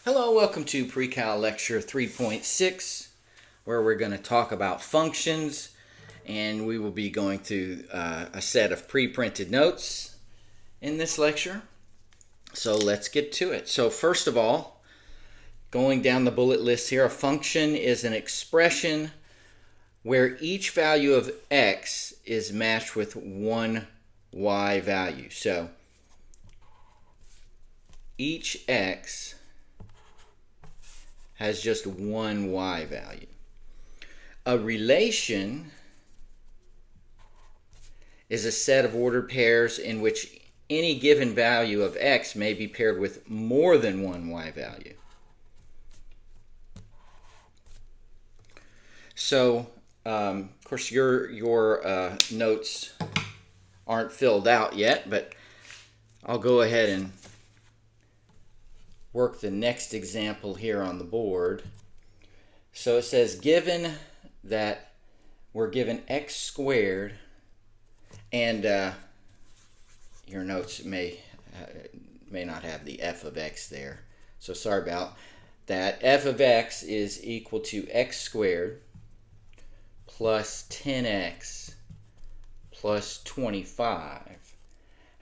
Hello, welcome to Pre-Cal Lecture 3.6, where we're going to talk about functions, and we will be going through a set of pre-printed notes in this lecture. So let's get to it. So first of all, going down the bullet list here, a function is an expression where each value of x is matched with one y value. So each x has just one y value. A relation is a set of ordered pairs in which any given value of x may be paired with more than one y value. So, of course, your notes aren't filled out yet, but I'll go ahead and work the next example here on the board. So it says, given that we're given x squared, and your notes may not have the f of x there, so sorry about that. F of x is equal to x squared plus 10x plus 25.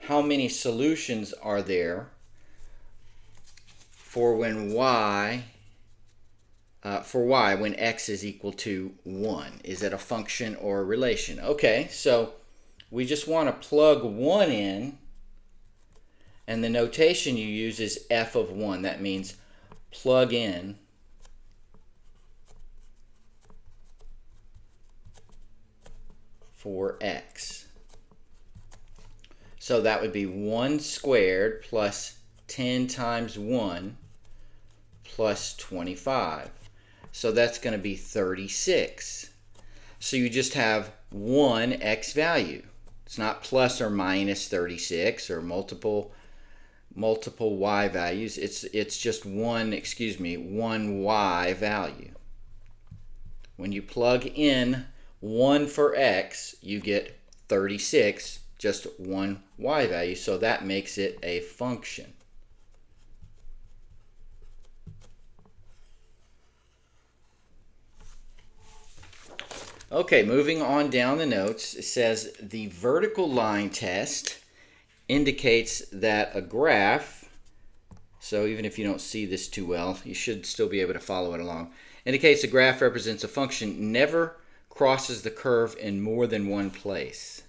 How many solutions are there for when y when x is equal to 1? Is it a function or a relation? Okay, so we just want to plug 1 in, and the notation you use is f of 1. That means plug in for x. So that would be 1 squared plus 10 times 1 plus 25. So that's going to be 36. So you just have one x value. It's not plus or minus 36 or multiple y values. It's just one y value. When you plug in 1 for x, you get 36, just one y value. So that makes it a function. Okay, moving on down the notes, it says the vertical line test indicates that a graph, so even if you don't see this too well, you should still be able to follow it along, indicates a graph represents a function never crosses the curve in more than one place.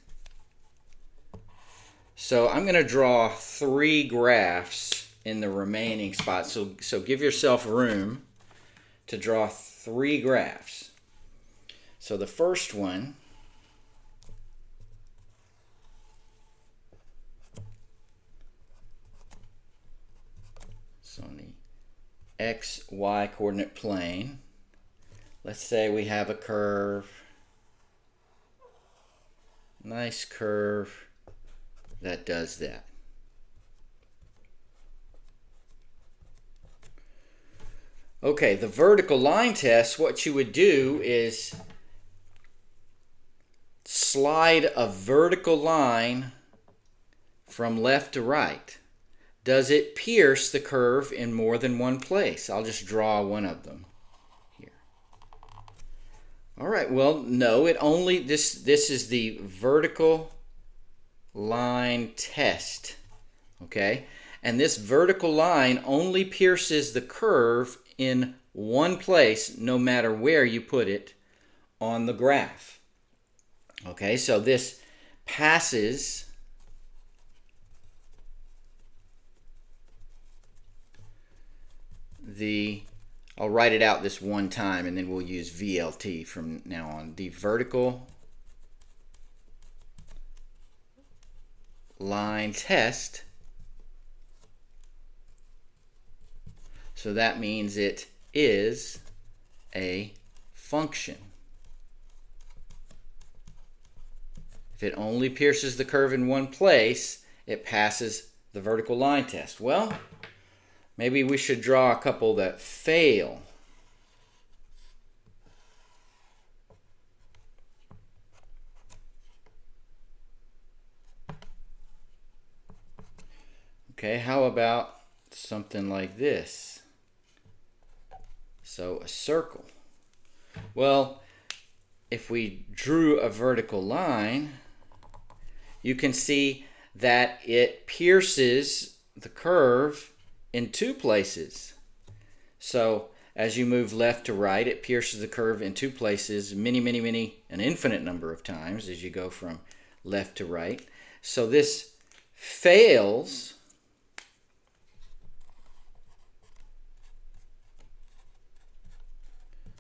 So I'm going to draw 3 graphs in the remaining spots, so give yourself room to draw 3 graphs. So the first one is on the xy coordinate plane. Let's say we have a curve, nice curve that does that. Okay, the vertical line test, what you would do is slide a vertical line from left to right. Does it pierce the curve in more than one place? I'll just draw one of them here. All right, well, no, it only, this is the vertical line test, okay? And this vertical line only pierces the curve in one place, no matter where you put it on the graph. Okay, so this passes I'll write it out this one time and then we'll use VLT from now on. The vertical line test. So that means it is a function. If it only pierces the curve in one place, it passes the vertical line test. Well, maybe we should draw a couple that fail. Okay, how about something like this? So a circle. Well, if we drew a vertical line, you can see that it pierces the curve in two places. So as you move left to right, it pierces the curve in two places, an infinite number of times as you go from left to right. So this fails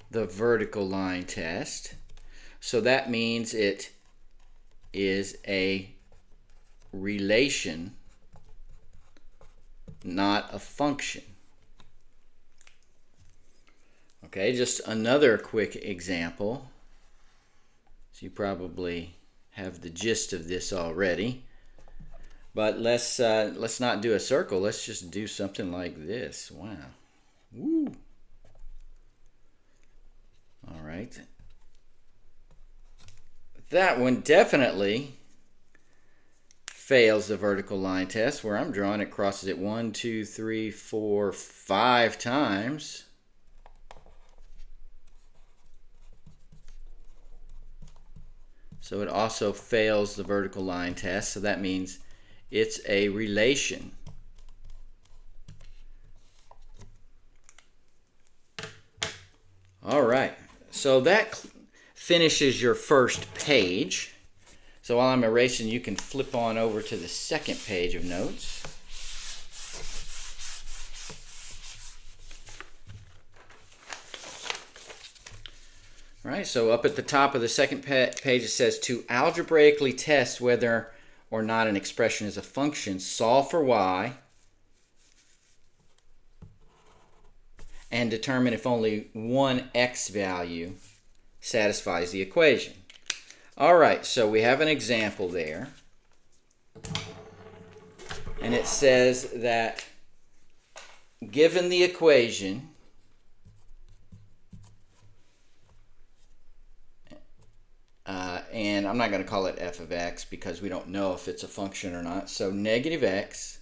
the vertical line test. So that means it is a relation, not a function. Okay, just another quick example. So you probably have the gist of this already. But let's not do a circle. Let's just do something like this. Wow. Woo. All right. That one definitely fails the vertical line test, where I'm drawing it crosses it 1, 2, 3, 4, 5 times. So it also fails the vertical line test, so that means it's a relation. All right, so that finishes your first page. So while I'm erasing, you can flip on over to the second page of notes. All right, so up at the top of the second page it says, to algebraically test whether or not an expression is a function, solve for y and determine if only one x value satisfies the equation. All right, so we have an example there. And it says that given the equation, and I'm not going to call it f of x because we don't know if it's a function or not. So negative x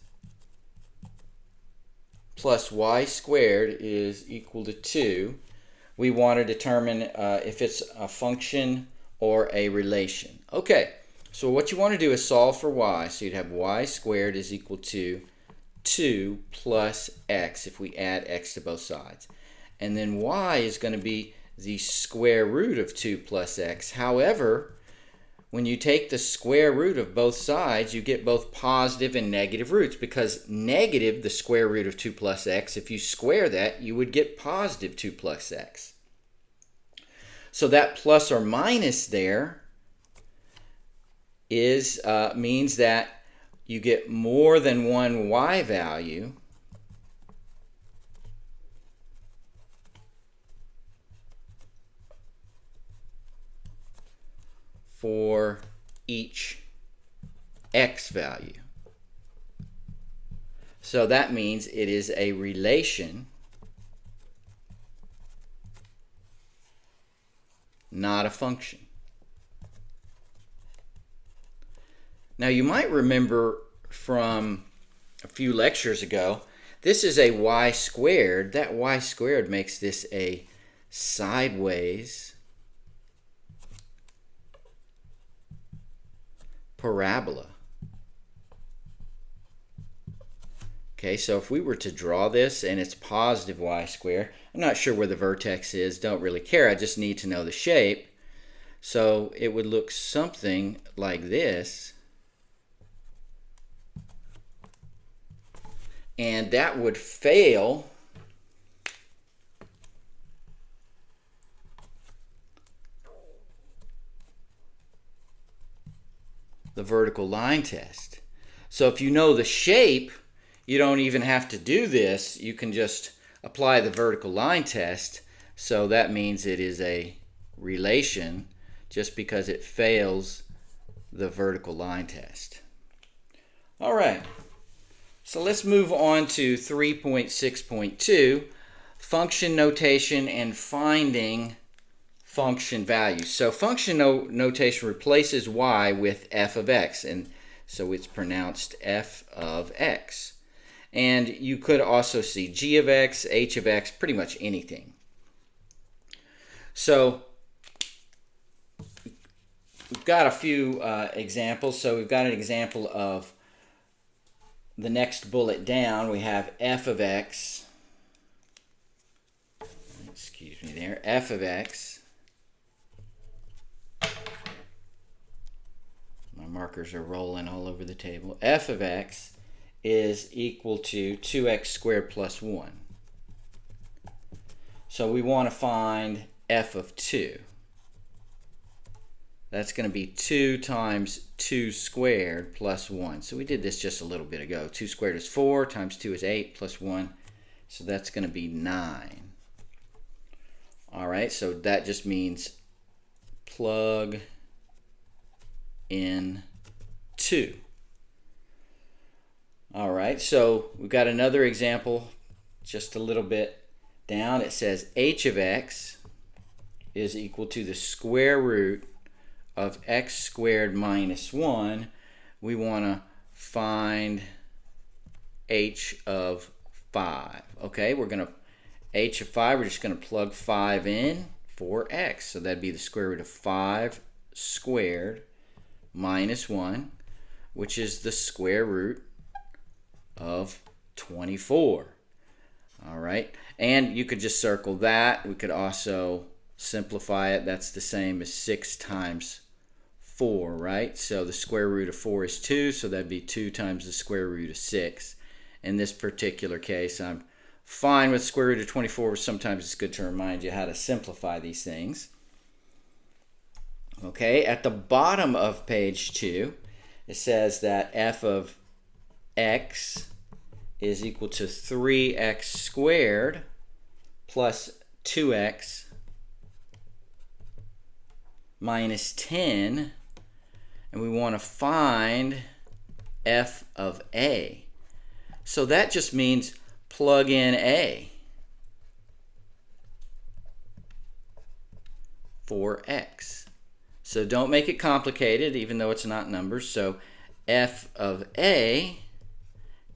plus y squared is equal to 2. We want to determine if it's a function or a relation. Okay, so what you want to do is solve for y. So you'd have y squared is equal to 2 plus x if we add x to both sides. And then y is going to be the square root of 2 plus x. However, when you take the square root of both sides, you get both positive and negative roots, because negative, the square root of 2 plus x, if you square that, you would get positive 2 plus x. So that plus or minus there is means that you get more than one y value for each x value. So that means it is a relation, not a function. Now you might remember from a few lectures ago, this is a y squared. That y squared makes this a sideways parabola. Okay, so if we were to draw this and it's positive y squared, I'm not sure where the vertex is, don't really care, I just need to know the shape. So it would look something like this. And that would fail the vertical line test. So if you know the shape, you don't even have to do this. You can just apply the vertical line test. So that means it is a relation just because it fails the vertical line test. All right. So let's move on to 3.6.2, function notation and finding function values. So function notation replaces y with f of x, and so it's pronounced f of x. And you could also see g of x, h of x, pretty much anything. So we've got a few examples. So we've got an example of the next bullet down. We have f of x. Excuse me there. F of x. My markers are rolling all over the table. F of x is equal to 2x squared plus 1. So we want to find f of 2. That's going to be 2 times 2 squared plus 1. So we did this just a little bit ago. 2 squared is 4, times 2 is 8, plus 1. So that's going to be 9. All right, so that just means plug in 2. All right, so we've got another example just a little bit down. It says h of x is equal to the square root of x squared minus 1. We want to find h of 5. Okay, we're going to h of 5, we're just going to plug 5 in for x. So that'd be the square root of 5 squared minus 1, which is the square root of 24. All right, and you could just circle that. We could also simplify it. That's the same as 6 times 4, right? So the square root of 4 is 2, so that'd be 2 times the square root of 6. In this particular case, I'm fine with square root of 24, but sometimes it's good to remind you how to simplify these things. Okay, at the bottom of page 2, it says that f of x is equal to 3x squared plus 2x minus 10, and we want to find f of a. So that just means plug in a for x. So don't make it complicated, even though it's not numbers. So f of a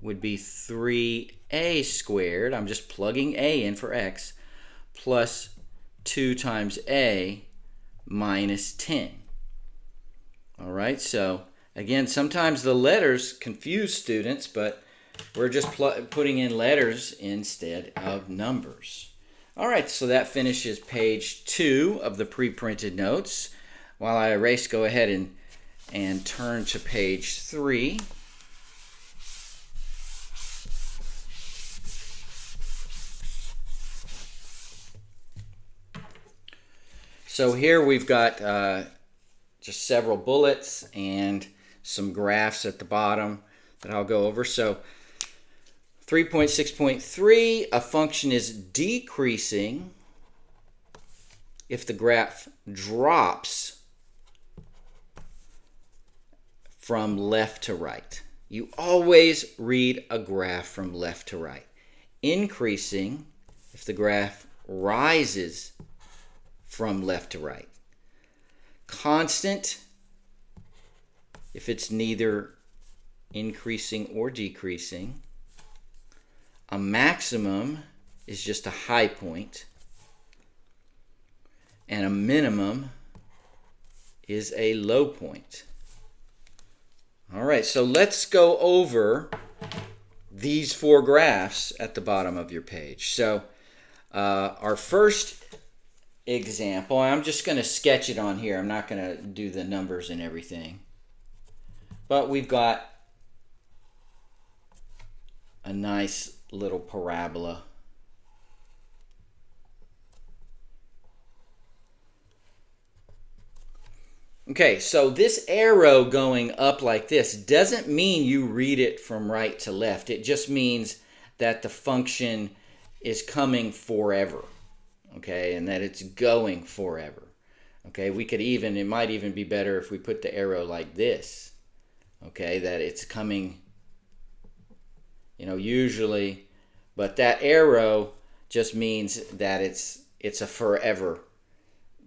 would be 3a squared. I'm just plugging a in for x, plus 2 times a minus 10. All right, so again, sometimes the letters confuse students, but we're just putting in letters instead of numbers. All right, so that finishes page 2 of the pre-printed notes. While I erase, go ahead and turn to page 3. So here we've got just several bullets and some graphs at the bottom that I'll go over. So 3.6.3, a function is decreasing if the graph drops from left to right. You always read a graph from left to right. Increasing if the graph rises from left to right. Constant if it's neither increasing or decreasing. A maximum is just a high point. And a minimum is a low point. All right, so let's go over these 4 graphs at the bottom of your page. So our first example, I'm just going to sketch it on here. I'm not going to do the numbers and everything. But we've got a nice little parabola. Okay, so this arrow going up like this doesn't mean you read it from right to left. It just means that the function is coming forever, okay, and that it's going forever. Okay, we could even, it might even be better if we put the arrow like this, okay, that it's coming, you know, usually, but that arrow just means that it's a forever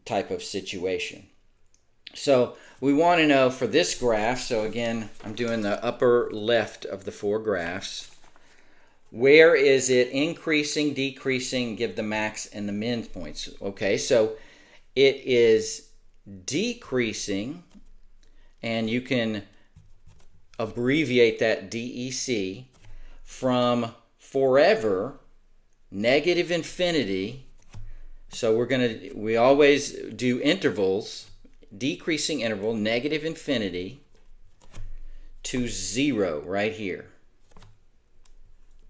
type of situation. So we want to know for this graph, so again, I'm doing the upper left of the 4 graphs. Where is it increasing, decreasing, give the max and the min points? Okay, so it is decreasing, and you can abbreviate that DEC, from forever, negative infinity. So we always do intervals, decreasing interval, negative infinity, to 0 right here.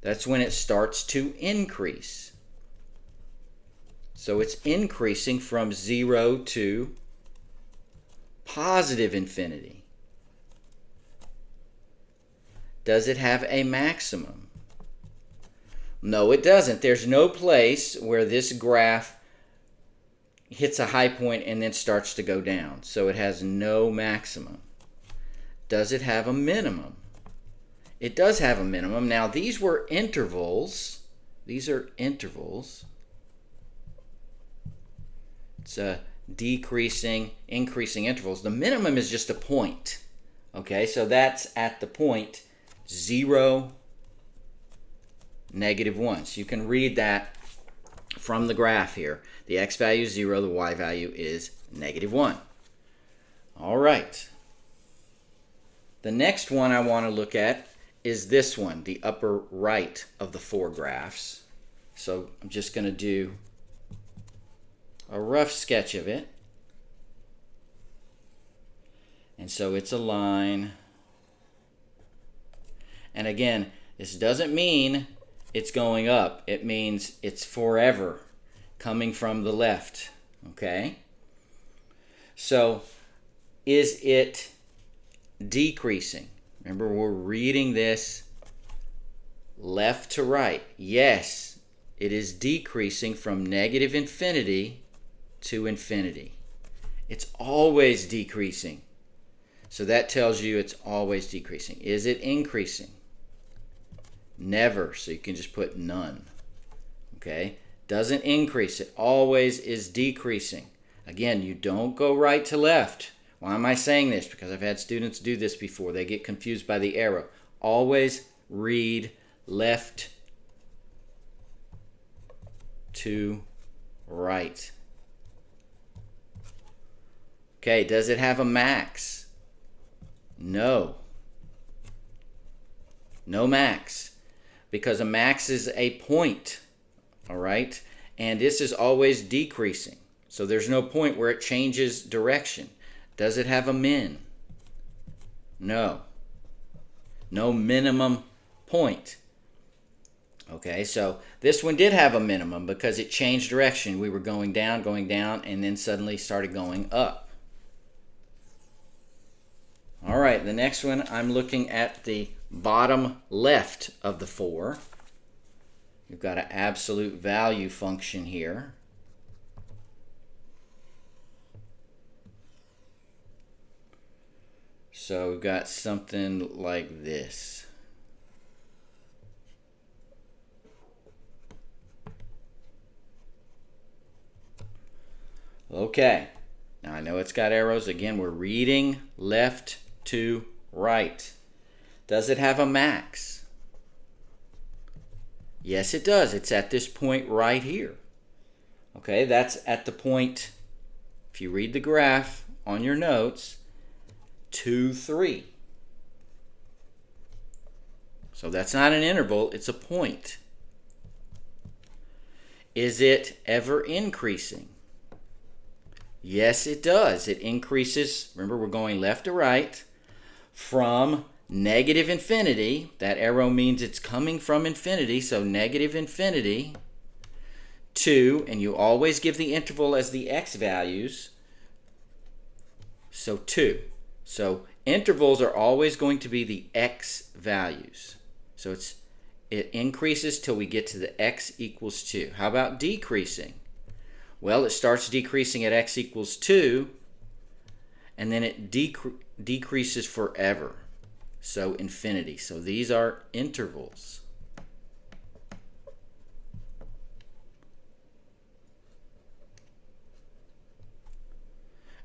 That's when it starts to increase. So it's increasing from 0 to positive infinity. Does it have a maximum? No, it doesn't. There's no place where this graph hits a high point and then starts to go down. So it has no maximum. Does it have a minimum? It does have a minimum. Now, these were intervals. These are intervals. It's decreasing, increasing intervals. The minimum is just a point. Okay, so that's at the point 0, -1. So you can read that from the graph here. The x value is 0, the y value is -1. All right. The next one I want to look at is this one, the upper right of the 4 graphs. So I'm just going to do a rough sketch of it. And so it's a line. And again, this doesn't mean it's going up. It means it's forever coming from the left. Okay? So is it decreasing? Remember, we're reading this left to right. Yes, it is decreasing from negative infinity to infinity. It's always decreasing. So that tells you it's always decreasing. Is it increasing? Never. So you can just put none. Okay? Doesn't increase. It always is decreasing. Again, you don't go right to left. Why am I saying this? Because I've had students do this before. They get confused by the arrow. Always read left to right. Okay, does it have a max? No. No max. Because a max is a point. All right? And this is always decreasing. So there's no point where it changes direction. Does it have a min? No. No minimum point. Okay, so this one did have a minimum because it changed direction. We were going down, and then suddenly started going up. All right, the next one, I'm looking at the bottom left of the 4. You've got an absolute value function here. So we've got something like this. Okay, now I know it's got arrows. Again, we're reading left to right. Does it have a max? Yes, it does. It's at this point right here. Okay, that's at the point, if you read the graph on your notes, 2, 3. So that's not an interval, it's a point. Is it ever increasing? Yes, it does. It increases, remember we're going left to right, from negative infinity. That arrow means it's coming from infinity, so negative infinity, to, and you always give the interval as the x values, so 2. So intervals are always going to be the x values. So it increases till we get to the x equals 2. How about decreasing? Well, it starts decreasing at x equals 2, and then it decreases forever. So infinity. So these are intervals.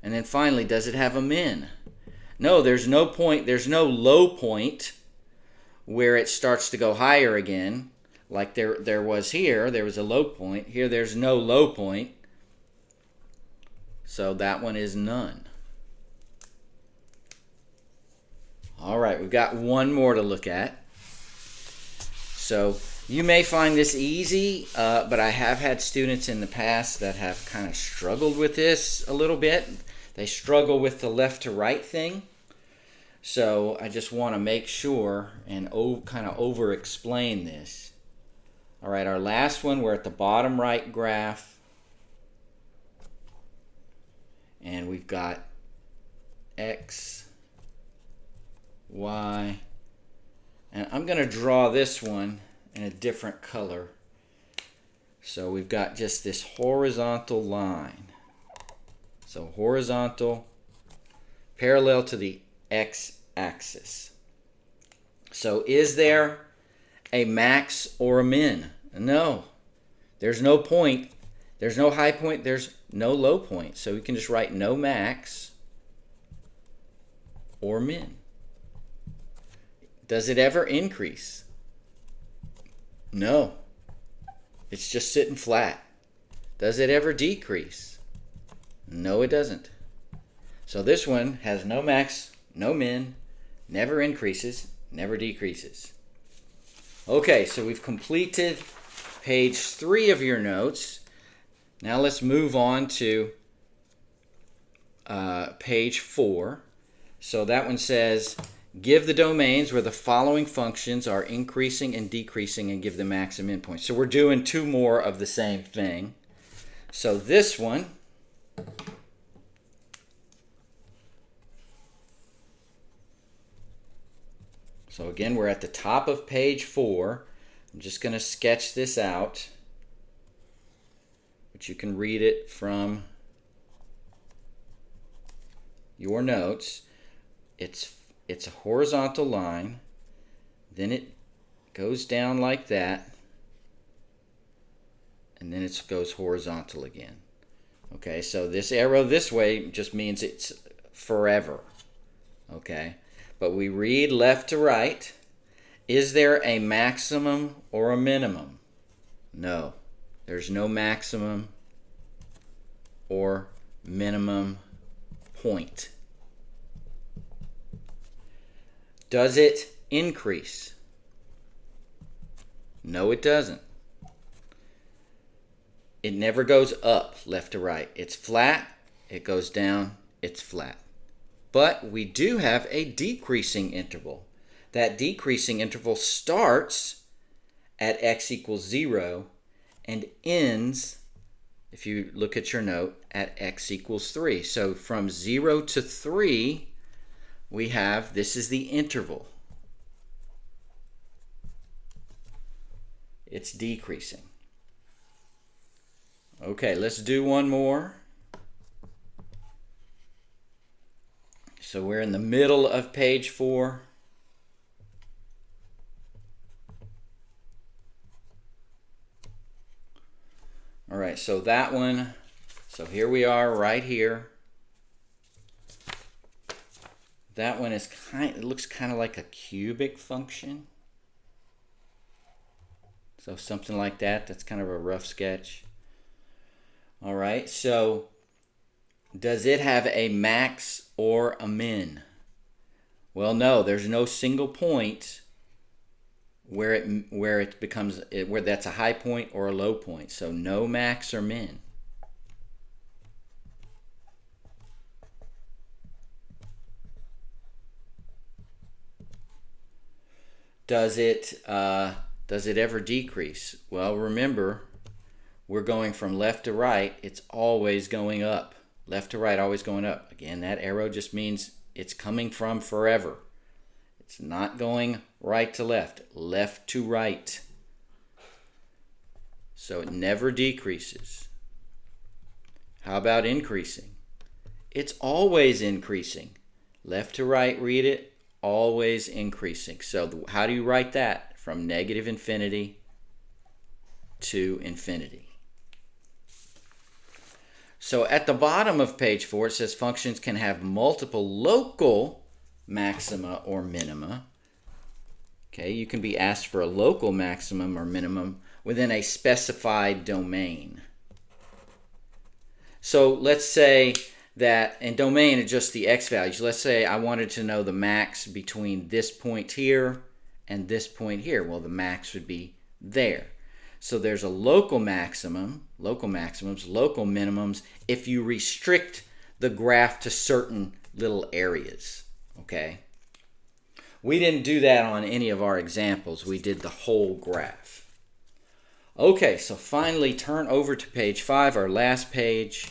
And then finally, does it have a min? No, there's no point, there's no low point where it starts to go higher again. Like there was here, there was a low point. Here there's no low point. So that one is none. All right, we've got one more to look at. So you may find this easy, but I have had students in the past that have kind of struggled with this a little bit. They struggle with the left to right thing. So I just want to make sure and kind of over-explain this. All right, our last one, we're at the bottom right graph. And we've got X, Y, and I'm going to draw this one in a different color. So we've got just this horizontal line. So horizontal, parallel to the x-axis. So is there a max or a min? No. There's no point. There's no high point. There's no low point. So we can just write no max or min. Does it ever increase? No. It's just sitting flat. Does it ever decrease? No, it doesn't. So this one has no max, no min, never increases, never decreases. Okay, so we've completed page 3 of your notes. Now let's move on to page 4. So that one says, give the domains where the following functions are increasing and decreasing and give the max and min points. So we're doing 2 more of the same thing. So this one, so again, we're at the top of page 4. I'm just going to sketch this out, but you can read it from your notes. It's a horizontal line, then it goes down like that, and then it goes horizontal again. Okay, so this arrow this way just means it's forever. Okay, but we read left to right. Is there a maximum or a minimum? No, there's no maximum or minimum point. Does it increase? No, it doesn't. It never goes up left to right. It's flat, it goes down, it's flat. But we do have a decreasing interval. That decreasing interval starts at x equals 0 and ends, if you look at your note, at x equals 3. So from 0 to 3, we have, this is the interval. It's decreasing. Okay, let's do one more. So we're in the middle of page 4. All right, so that one, so here we are right here. That one is it looks kind of like a cubic function. So something like that. That's kind of a rough sketch. All right, so does it have a max or a min? Well, no, there's no single point where it becomes where that's a high point or a low point. So no max or min. Does it ever decrease? Well, remember, we're going from left to right. It's always going up. Left to right, always going up. Again, that arrow just means it's coming from forever. It's not going right to left, left to right. So it never decreases. How about increasing? It's always increasing. Left to right, read it, always increasing. So how do you write that? From negative infinity to infinity. So at the bottom of page 4, it says functions can have multiple local maxima or minima. Okay, you can be asked for a local maximum or minimum within a specified domain. So let's say that, and domain is just the x values. Let's say I wanted to know the max between this point here and this point here. Well, the max would be there. So there's a local maximum, local maximums, local minimums if you restrict the graph to certain little areas, okay? We didn't do that on any of our examples. We did the whole graph. Okay, so finally turn over to page 5, our last page.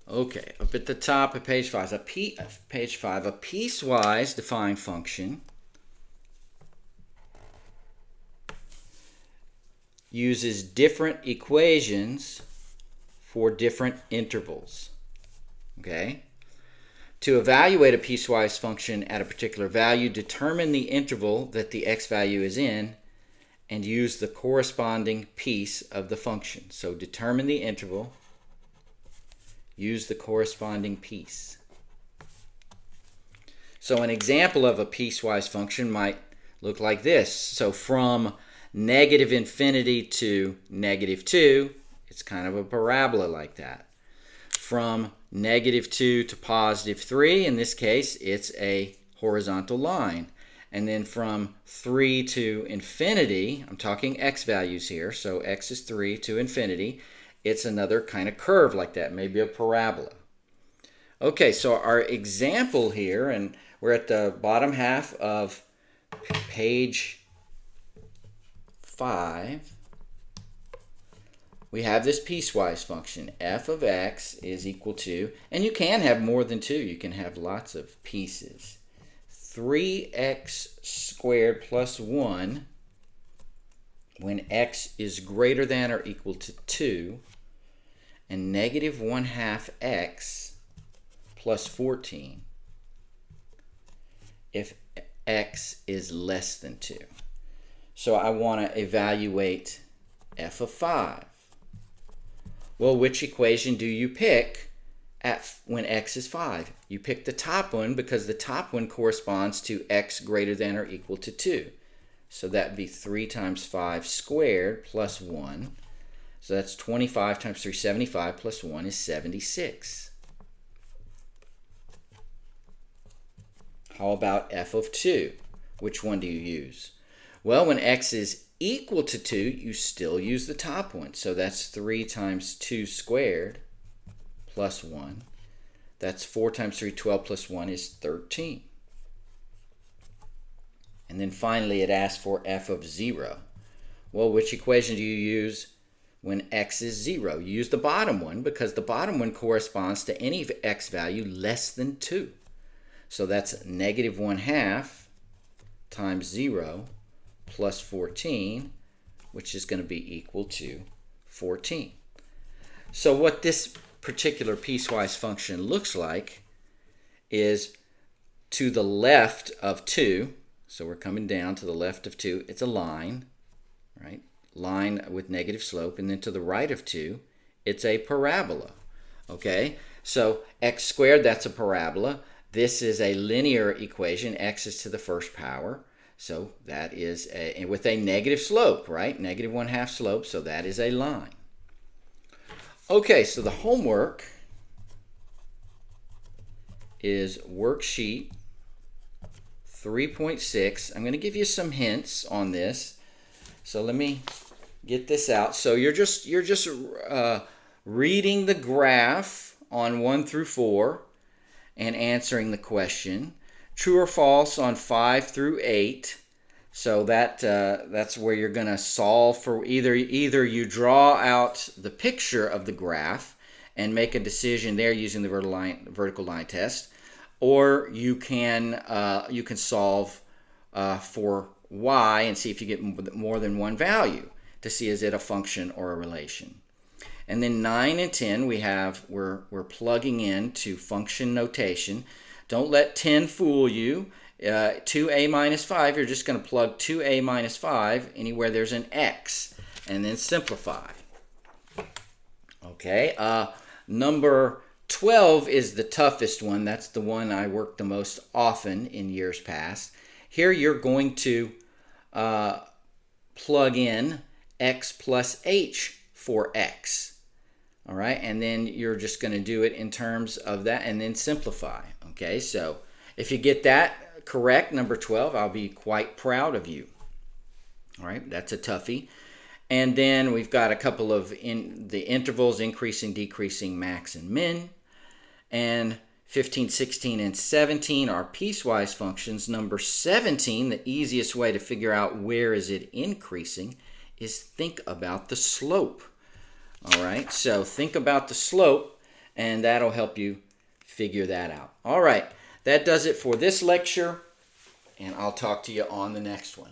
Okay, up at the top of page 5, a piecewise defined function uses different equations for different intervals. Okay? To evaluate a piecewise function at a particular value, determine the interval that the x value is in and use the corresponding piece of the function. So determine the interval, use the corresponding piece. So an example of a piecewise function might look like this. So from negative infinity to negative 2, it's kind of a parabola like that. From negative 2 to positive 3, in this case, it's a horizontal line. And then from 3 to infinity, I'm talking x values here, so x is 3 to infinity, it's another kind of curve like that, maybe a parabola. Okay, so our example here, and we're at the bottom half of page 5, we have this piecewise function. F of x is equal to, and you can have more than 2. You can have lots of pieces. 3x squared plus 1 when x is greater than or equal to 2, and negative 1/2 x plus 14 if x is less than 2. So I want to evaluate f of 5. Well, which equation do you pick when x is 5? You pick the top one because the top one corresponds to x greater than or equal to 2. So that would be 3 times 5 squared plus 1. So that's 25 times 3, 75 plus 1 is 76. How about f of 2? Which one do you use? Well, when x is equal to 2, you still use the top one. So that's 3 times 2 squared plus 1. That's 4 times 3, 12 plus 1 is 13. And then finally it asks for f of 0. Well, which equation do you use when x is 0? You use the bottom one because the bottom one corresponds to any x value less than 2. So that's negative 1/2 times 0 plus 14, which is going to be equal to 14. So what this particular piecewise function looks like is to the left of 2, so we're coming down to the left of 2, it's a line, right? Line with negative slope, and then to the right of 2, it's a parabola, okay? So x squared, that's a parabola. This is a linear equation, x is to the first power. So that is with a negative slope, right? Negative 1/2 slope, so that is a line. Okay, so the homework is worksheet 3.6. I'm going to give you some hints on this. So let me get this out. So you're just reading the graph on 1 through 4 and answering the question. True or false on 5 through 8. So that's where you're going to solve for either you draw out the picture of the graph and make a decision there using the vertical line test, or you can solve for y and see if you get more than one value to see is it a function or a relation. And then 9 and 10 we're plugging into function notation. Don't let 10 fool you. 2a minus 5, you're just going to plug 2a minus 5 anywhere there's an x, and then simplify. Okay, number 12 is the toughest one. That's the one I worked the most often in years past. Here you're going to plug in x plus h for x. All right, and then you're just going to do it in terms of that and then simplify. Okay, so if you get that correct, number 12, I'll be quite proud of you. All right, that's a toughie. And then we've got a couple of the intervals, increasing, decreasing, max, and min. And 15, 16, and 17 are piecewise functions. Number 17, the easiest way to figure out where is it increasing, is think about the slope. All right, so think about the slope, and that'll help you figure that out. All right, that does it for this lecture, and I'll talk to you on the next one.